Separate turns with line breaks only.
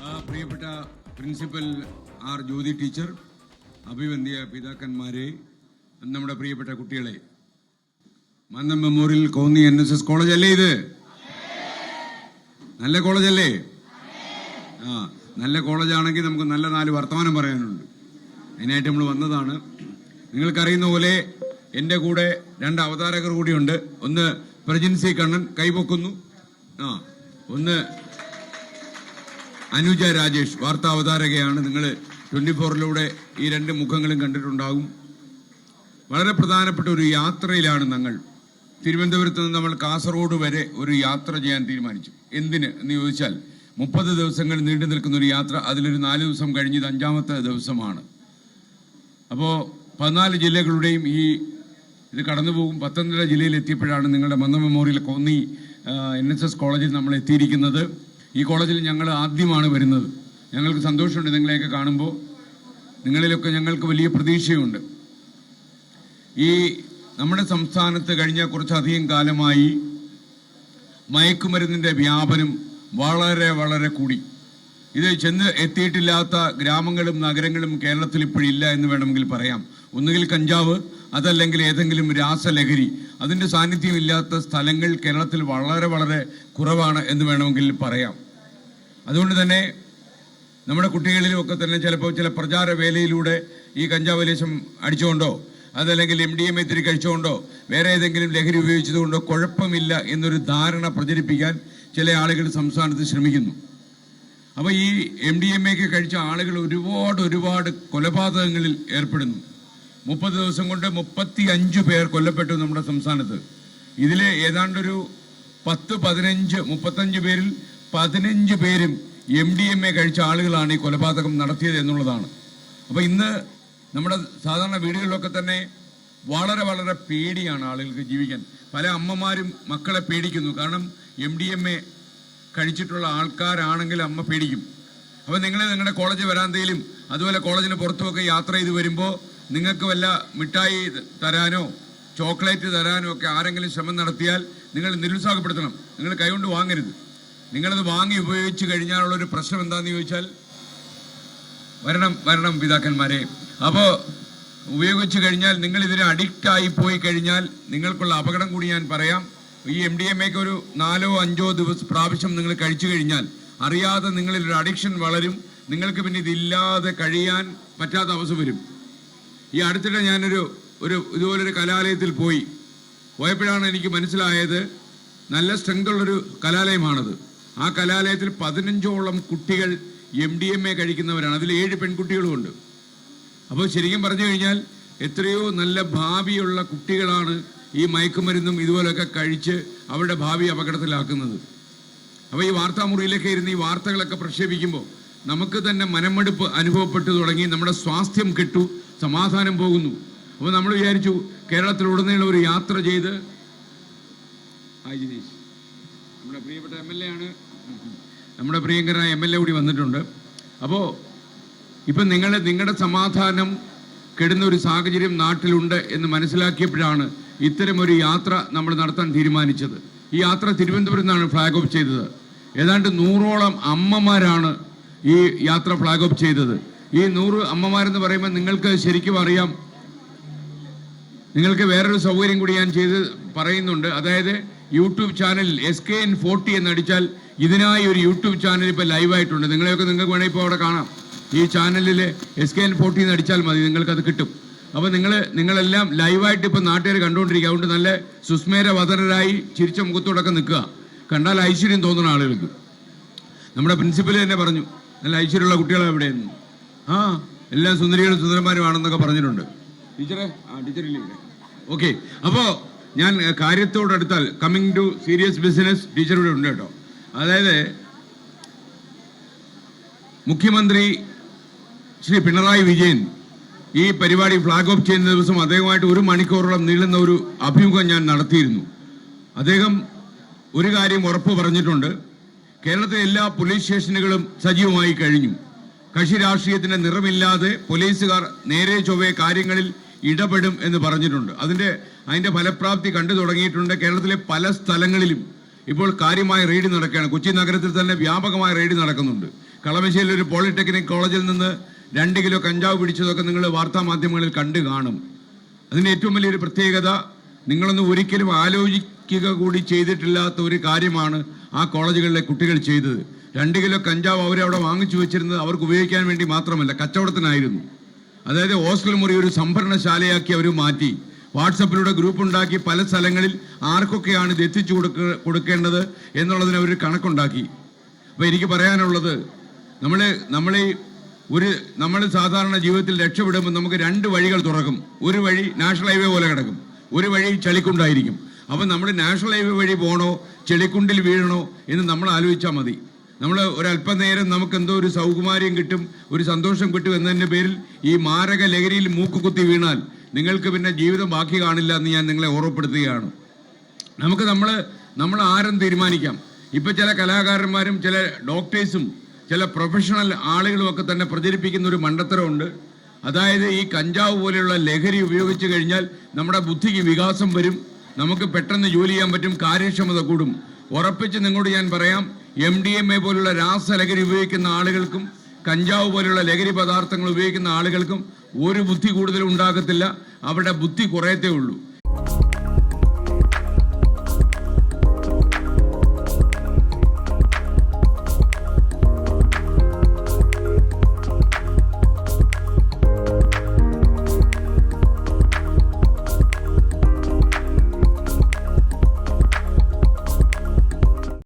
പ്രിയപ്പെട്ട principal R ജ്യോതി teacher, അഭിവന്ധ്യ പിതാക്കന്മാരെ, നമ്മുടെ പ്രിയപ്പെട്ട കുട്ടികളെ, Mannam memorial Konni NSS college അല്ലേ ഇത്? നല്ല കോളേജല്ലേ? നല്ല കോളേജാണെങ്കിൽ നമുക്ക് നല്ല 4 വർത്തമാനം പറയാനുണ്ട്. അതിനായിട്ട് നമ്മൾ വന്നതാണ്. നിങ്ങൾക്കറിയുന്ന പോലെ എൻ്റെ കൂടെ 2 അവതാരകർ കൂടിയുണ്ട്. ഒന്ന് പ്രജിൻസി കണ്ണൻ കൈപൊക്കുന്നു, ഒന്ന് അനുജ രാജേഷ് വാർത്താ അവതാരകയാണ്. നിങ്ങൾ 24-ലൂടെ ഈ 2 മുഖങ്ങളും കണ്ടിട്ടുണ്ടാകും. വളരെ പ്രധാനപ്പെട്ട ഒരു യാത്രയിലാണ് ഞങ്ങൾ. തിരുവനന്തപുരത്ത് നിന്ന് നമ്മൾ കാസർഗോഡ് വരെ ഒരു യാത്ര ചെയ്യാൻ തീരുമാനിച്ചു. എന്തിന് എന്ന് ചോദിച്ചാൽ 30 ദിവസങ്ങൾ നീണ്ടു നിൽക്കുന്ന ഒരു യാത്ര. അതിലൊരു 4 ദിവസം കഴിഞ്ഞ് ഇത് 5ാമത്തെ ദിവസമാണ്. അപ്പോൾ 14 ജില്ലകളുടെയും ഇത് കടന്നുപോകും. പത്തനംതിട്ട ജില്ലയിൽ എത്തിയപ്പോഴാണ് നിങ്ങളുടെ മന്നം മെമ്മോറിയൽ കോന്നി NSS കോളേജിൽ നമ്മൾ എത്തിയിരിക്കുന്നത്. ഈ കോളേജിൽ ഞങ്ങൾ ആദ്യമാണ് വരുന്നത്. ഞങ്ങൾക്ക് സന്തോഷമുണ്ട് നിങ്ങളെയൊക്കെ കാണുമ്പോൾ. നിങ്ങളിലൊക്കെ ഞങ്ങൾക്ക് വലിയ പ്രതീക്ഷയുണ്ട്. നമ്മുടെ സംസ്ഥാനത്ത് കഴിഞ്ഞ കുറച്ചധികം കാലമായി മയക്കുമരുന്നിൻ്റെ വ്യാപനം വളരെ വളരെ കൂടി. ഇത് ചെന്ന് എത്തിയിട്ടില്ലാത്ത ഗ്രാമങ്ങളും നഗരങ്ങളും കേരളത്തിൽ ഇപ്പോഴില്ല എന്ന് വേണമെങ്കിൽ പറയാം. ഒന്നുകിൽ കഞ്ചാവ്, അതല്ലെങ്കിൽ ഏതെങ്കിലും രാസലഹരി, അതിൻ്റെ സാന്നിധ്യമില്ലാത്ത സ്ഥലങ്ങൾ കേരളത്തിൽ വളരെ വളരെ കുറവാണ് എന്ന് വേണമെങ്കിൽ പറയാം. അതുകൊണ്ട് തന്നെ നമ്മുടെ കുട്ടികളിലുമൊക്കെ തന്നെ ചിലപ്പോൾ ചില പ്രചാര വേലയിലൂടെ ഈ കഞ്ചാവ് ലേശം അടിച്ചുകൊണ്ടോ അതല്ലെങ്കിൽ MDMA ഇത്തിരി കഴിച്ചുകൊണ്ടോ വേറെ ഏതെങ്കിലും ലഹരി ഉപയോഗിച്ചതുകൊണ്ടോ കുഴപ്പമില്ല എന്നൊരു ധാരണ പ്രചരിപ്പിക്കാൻ ചില ആളുകൾ സംസ്ഥാനത്ത് ശ്രമിക്കുന്നു. അപ്പോൾ ഈ MDMA കഴിച്ച ആളുകൾ ഒരുപാട് കൊലപാതകങ്ങളിൽ ഏർപ്പെടുന്നു. 30 ദിവസം കൊണ്ട് 35 പേർ കൊല്ലപ്പെട്ടു നമ്മുടെ സംസ്ഥാനത്ത്. ഇതിലെ ഏതാണ്ടൊരു 35 പേരിൽ 15 പേരും MDMA കഴിച്ച ആളുകളാണ് ഈ കൊലപാതകം നടത്തിയത് എന്നുള്ളതാണ്. അപ്പോൾ ഇന്ന് നമ്മുടെ സാധാരണ വീടുകളിലൊക്കെ തന്നെ വളരെ വളരെ പേടിയാണ് ആളുകൾക്ക് ജീവിക്കാൻ. പല അമ്മമാരും മക്കളെ പേടിക്കുന്നു. കാരണം MDMA കഴിച്ചിട്ടുള്ള ആൾക്കാരാണെങ്കിൽ അമ്മ പേടിക്കും. അപ്പോൾ നിങ്ങളുടെ കോളേജ് വരാന്തയിലും അതുപോലെ കോളേജിന് പുറത്തുമൊക്കെ യാത്ര ചെയ്ത് വരുമ്പോൾ നിങ്ങൾക്ക് വല്ല മിഠായി തരാനോ ചോക്ലേറ്റ് തരാനോ ഒക്കെ ആരെങ്കിലും ശ്രമം നടത്തിയാൽ നിങ്ങൾ നിരുത്സാഹപ്പെടുത്തണം. നിങ്ങൾ കൈകൊണ്ട് വാങ്ങരുത്. നിങ്ങളത് വാങ്ങി ഉപയോഗിച്ച് കഴിഞ്ഞാലുള്ളൊരു പ്രശ്നം എന്താണെന്ന് ചോദിച്ചാൽ, വരണം പിതാക്കന്മാരെ, അപ്പോൾ ഉപയോഗിച്ച് കഴിഞ്ഞാൽ നിങ്ങൾ ഇതിന് അഡിക്റ്റായി പോയി കഴിഞ്ഞാൽ നിങ്ങൾക്കുള്ള അപകടം കൂടി ഞാൻ പറയാം. ഈ MDMAക്ക് ഒരു 4-5 പ്രാവശ്യം നിങ്ങൾ കഴിച്ചു കഴിഞ്ഞാൽ അറിയാതെ നിങ്ങളിലൊരു അഡിക്ഷൻ വളരും. നിങ്ങൾക്ക് പിന്നെ ഇതില്ലാതെ കഴിയാൻ പറ്റാത്ത അവസ്ഥ വരും. ഈ അടുത്തിടെ ഞാനൊരു ഇതുപോലൊരു കലാലയത്തിൽ പോയപ്പോഴാണ് എനിക്ക് മനസ്സിലായത്, നല്ല സ്ട്രെങ്ത് ഉള്ളൊരു കലാലയമാണത്. ആ കലാലയത്തിൽ 15ഓളം കുട്ടികൾ MDMA കഴിക്കുന്നവരാണ്. അതിൽ 7 പെൺകുട്ടികളുമുണ്ട്. അപ്പോൾ ശരിക്കും പറഞ്ഞു കഴിഞ്ഞാൽ എത്രയോ നല്ല ഭാവിയുള്ള കുട്ടികളാണ് ഈ മയക്കുമരുന്നും ഇതുപോലെയൊക്കെ കഴിച്ച് അവരുടെ ഭാവി അപകടത്തിലാക്കുന്നത്. അപ്പോൾ ഈ വാർത്താമുറിയിലൊക്കെ ഇരുന്ന് ഈ വാർത്തകളൊക്കെ പ്രക്ഷേപിക്കുമ്പോൾ നമുക്ക് തന്നെ മനമെടുപ്പ് അനുഭവപ്പെട്ടു തുടങ്ങി. നമ്മുടെ സ്വാസ്ഥ്യം കെട്ടു, സമാധാനം പോകുന്നു. അപ്പോൾ നമ്മൾ വിചാരിച്ചു കേരളത്തിലുടനീളം ഒരു യാത്ര ചെയ്ത്, ജിനീഷ് നമ്മുടെ പ്രിയപ്പെട്ട MLA ആണ്, നമ്മുടെ പ്രിയങ്കരനായ MLA കൂടി വന്നിട്ടുണ്ട്. അപ്പോൾ ഇപ്പം നിങ്ങളുടെ സമാധാനം കെടുന്ന ഒരു സാഹചര്യം നാട്ടിലുണ്ട് എന്ന് മനസ്സിലാക്കിയപ്പോഴാണ് ഇത്തരമൊരു യാത്ര നമ്മൾ നടത്താൻ തീരുമാനിച്ചത്. ഈ യാത്ര തിരുവനന്തപുരത്ത് നിന്നാണ് ഫ്ലാഗ് ഓഫ് ചെയ്തത്. ഏതാണ്ട് 100ഓളം അമ്മമാരാണ് ഈ യാത്ര ഫ്ലാഗ് ഓഫ് ചെയ്തത്. ഈ 100 അമ്മമാരെന്ന് പറയുമ്പോൾ നിങ്ങൾക്ക് ശരിക്കും അറിയാം, നിങ്ങൾക്ക് വേറൊരു സൗകര്യം കൂടി ഞാൻ പറയുന്നുണ്ട്. അതായത് യൂട്യൂബ് ചാനലിൽ SKN40 എന്നടിച്ചാൽ ഇതിനായി ഒരു യൂട്യൂബ് ചാനൽ ഇപ്പോൾ ലൈവായിട്ടുണ്ട്. നിങ്ങൾക്ക് വേണമെങ്കിൽ ഇപ്പോൾ അവിടെ കാണാം. ഈ ചാനലിൽ SKN40 എന്ന് അടിച്ചാൽ മതി, നിങ്ങൾക്കത് കിട്ടും. അപ്പോൾ നിങ്ങളെല്ലാം ലൈവായിട്ട് ഇപ്പോൾ നാട്ടുകാർ കണ്ടുകൊണ്ടിരിക്കുക. അതുകൊണ്ട് നല്ല സുസ്മേരവദനരായി ചിരിച്ച മുഖത്തോടൊക്കെ നിൽക്കുക. കണ്ടാൽ ഐശ്വര്യം തോന്നുന്ന ആളുകൾക്ക്. നമ്മുടെ പ്രിൻസിപ്പൽ തന്നെ പറഞ്ഞു, നല്ല ഐശ്വര്യമുള്ള കുട്ടികളാണ് എവിടെയെന്ന്. എല്ലാം സുന്ദരികളും സുന്ദരന്മാരുമാണെന്നൊക്കെ പറഞ്ഞിട്ടുണ്ട്. ടീച്ചറില്ലേ? ഓക്കെ. അപ്പോൾ ഞാൻ കാര്യത്തോടടുത്താൽ coming to serious business, teacher ഇവിടെ ഉണ്ട് കേട്ടോ. അതായത് മുഖ്യമന്ത്രി ശ്രീ പിണറായി വിജയൻ ഈ പരിപാടി ഫ്ലാഗ് ഓഫ് ചെയ്യുന്ന ദിവസം അദ്ദേഹമായിട്ട് 1 മണിക്കൂറോളം നീളുന്ന ഒരു അഭിമുഖം ഞാൻ നടത്തിയിരുന്നു. അദ്ദേഹം ഒരു കാര്യം ഉറപ്പ് പറഞ്ഞിട്ടുണ്ട്, കേരളത്തിലെ എല്ലാ പോലീസ് സ്റ്റേഷനുകളും സജീവമായി കഴിഞ്ഞു. കക്ഷി രാഷ്ട്രീയത്തിന്റെ നിറമില്ലാതെ പോലീസുകാർ നേരെ ചൊവ്വേ കാര്യങ്ങളിൽ ഇടപെടും എന്ന് പറഞ്ഞിട്ടുണ്ട്. അതിന്റെ ഫലപ്രാപ്തി കണ്ടു തുടങ്ങിയിട്ടുണ്ട്. കേരളത്തിലെ പല സ്ഥലങ്ങളിലും ഇപ്പോൾ കാര്യമായ റെയ്ഡ് നടക്കുകയാണ്. കൊച്ചി നഗരത്തിൽ തന്നെ വ്യാപകമായ റെയ്ഡ് നടക്കുന്നുണ്ട്. കളമശ്ശേരിയിൽ ഒരു പോളിടെക്നിക് കോളേജിൽ നിന്ന് 2 കിലോ കഞ്ചാവ് പിടിച്ചതൊക്കെ നിങ്ങൾ വാർത്താ മാധ്യമങ്ങളിൽ കണ്ടു കാണും. അതിൻ്റെ ഏറ്റവും വലിയൊരു പ്രത്യേകത, നിങ്ങളൊന്നും ഒരിക്കലും ആലോചിക്കുക കൂടി ചെയ്തിട്ടില്ലാത്ത ഒരു കാര്യമാണ് ആ കോളേജുകളിലെ കുട്ടികൾ ചെയ്തത്. 2 കിലോ കഞ്ചാവ് അവരവിടെ വാങ്ങിച്ചു വെച്ചിരുന്നത് അവർക്ക് ഉപയോഗിക്കാൻ വേണ്ടി മാത്രമല്ല, കച്ചവടത്തിനായിരുന്നു. അതായത് ഹോസ്റ്റൽ മുറി ഒരു സംഭരണശാലയാക്കി അവർ മാറ്റി. വാട്സപ്പിലൂടെ ഗ്രൂപ്പ് ഉണ്ടാക്കി പല സ്ഥലങ്ങളിൽ ആർക്കൊക്കെയാണ് ഇത് എത്തിച്ചു കൊടുക്കേണ്ടത് എന്നുള്ളതിന് അവർ കണക്കുണ്ടാക്കി. അപ്പോൾ എനിക്ക് പറയാനുള്ളത്, നമ്മൾ സാധാരണ ജീവിതത്തിൽ രക്ഷപ്പെടുമ്പോൾ നമുക്ക് 2 വഴികൾ തുറക്കും. ഒരു വഴി നാഷണൽ ഹൈവേ പോലെ കിടക്കും, ഒരു വഴി ചെളിക്കുണ്ടായിരിക്കും. അപ്പം നമ്മൾ നാഷണൽ ഹൈവേ വഴി പോകണോ ചെളിക്കുണ്ടിൽ വീഴണോ എന്ന് നമ്മൾ ആലോചിച്ചാൽ മതി. നമ്മൾ ഒരല്പനേരം നമുക്ക് എന്തോ ഒരു സൗകുമാര്യം കിട്ടും, ഒരു സന്തോഷം കിട്ടും എന്നതിൻ്റെ പേരിൽ ഈ മാരക ലഹരിയിൽ മൂക്കുകുത്തി വീണാൽ നിങ്ങൾക്ക് പിന്നെ ജീവിതം ബാക്കി കാണില്ല എന്ന് ഞാൻ നിങ്ങളെ ഓർമ്മപ്പെടുത്തുകയാണ്. നമ്മൾ ആരും തീരുമാനിക്കാം. ഇപ്പം ചില കലാകാരന്മാരും ചില ഡോക്ടേഴ്സും ചില പ്രൊഫഷണൽ ആളുകളും ഒക്കെ തന്നെ പ്രചരിപ്പിക്കുന്ന ഒരു മണ്ടത്തരമുണ്ട്. അതായത് ഈ കഞ്ചാവ് പോലെയുള്ള ലഹരി ഉപയോഗിച്ച് കഴിഞ്ഞാൽ നമ്മുടെ ബുദ്ധിക്ക് വികാസം വരും, നമുക്ക് പെട്ടെന്ന് ജോലി ചെയ്യാൻ പറ്റും, കാര്യക്ഷമത കൂടും. ഉറപ്പിച്ച് നിങ്ങളോട് ഞാൻ പറയാം, MDMA പോലുള്ള രാസലഹരി ഉപയോഗിക്കുന്ന ആളുകൾക്കും കഞ്ചാവ് പോലുള്ള ലഹരി പദാർത്ഥങ്ങൾ ഉപയോഗിക്കുന്ന ആളുകൾക്കും ഒരു ബുദ്ധി കൂടുതലും ഉണ്ടാകത്തില്ല, അവരുടെ ബുദ്ധി കുറയത്തേ ഉള്ളൂ.